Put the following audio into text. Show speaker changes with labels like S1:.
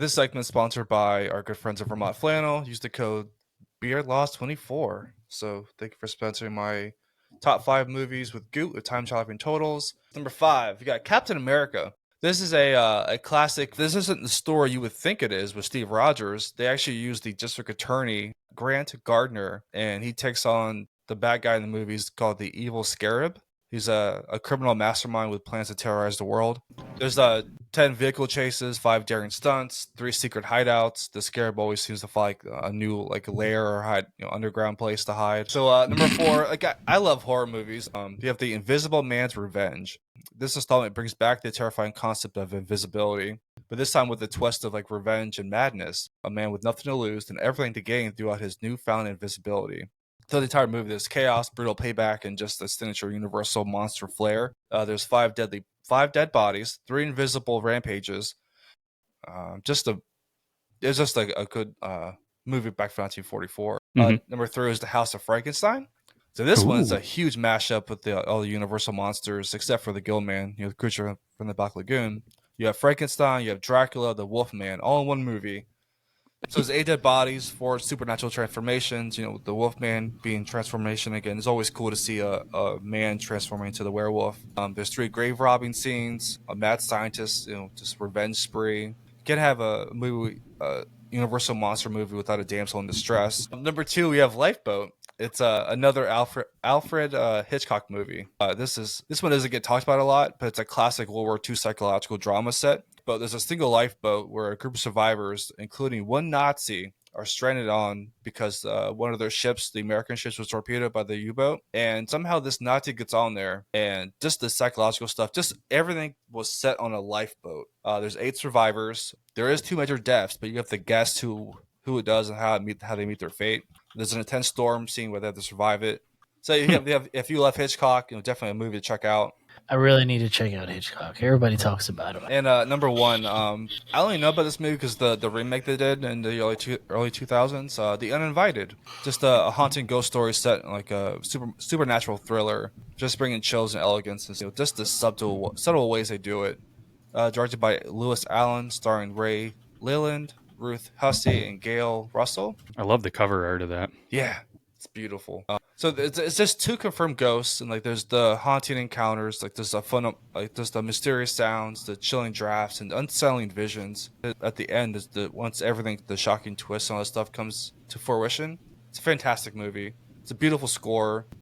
S1: This segment is sponsored by our good friends at Vermont Flannel. Use the code BeardLost24. So thank you for sponsoring my top 5 movies with Gute Time Travel Totals. Number 5, you got Captain America. This is a classic. This isn't the story you would think it is with Steve Rogers. They actually use the district attorney, Grant Gardner, and he takes on the bad guy in the movies called the Evil Scarab. He's a criminal mastermind with plans to terrorize the world. There's 10 vehicle chases, 5 daring stunts, 3 secret hideouts. The Scarab always seems to find a new lair or underground place to hide. So number 4, I love horror movies. You have The Invisible Man's Revenge. This installment brings back the terrifying concept of invisibility, but this time with a twist of revenge and madness. A man with nothing to lose and everything to gain throughout his newfound invisibility. So the entire movie, there's chaos, brutal payback, and just a signature universal monster flair. There's 5 dead bodies, 3 invisible rampages. It's just a good movie back from 1944. Number 3 is The House of Frankenstein. So this one's a huge mashup with all the Universal monsters, except for the Gill Man, the creature from the Black Lagoon. You have Frankenstein, you have Dracula, the Wolfman, all in one movie. So there's 8 dead bodies, 4 supernatural transformations. The Wolfman being transformation again. It's always cool to see a man transforming into the werewolf. There's 3 grave robbing scenes, a mad scientist, just revenge spree. You can't have a movie, Universal monster movie without a damsel in distress. Number 2, we have Lifeboat. It's another Alfred Hitchcock movie. This one doesn't get talked about a lot, but it's a classic World War II psychological drama set. But there's a single lifeboat where a group of survivors, including one Nazi, are stranded on because one of their ships, the American ships, was torpedoed by the U-boat. And somehow this Nazi gets on there, and just the psychological stuff, just everything was set on a lifeboat. There's 8 survivors. There is 2 major deaths, but you have to guess who it does and how they meet their fate. There's an intense storm scene where they have to survive it. So if you love Hitchcock, definitely a movie to check out.
S2: I really need to check out Hitchcock. Everybody talks about it.
S1: And number 1, I only know about this movie because the remake they did in the early 2000s, The Uninvited. Just a haunting ghost story set in a supernatural thriller, just bringing chills and elegance, and just the subtle ways they do it. Directed by Lewis Allen, starring Ray Leland, Ruth Hussey, and Gail Russell.
S3: I love the cover art of that.
S1: Yeah, it's beautiful. So it's just 2 confirmed ghosts, and there's the haunting encounters, there's there's the mysterious sounds, the chilling drafts, and unsettling visions. At the end is once everything, the shocking twist and all that stuff comes to fruition. It's a fantastic movie. It's a beautiful score.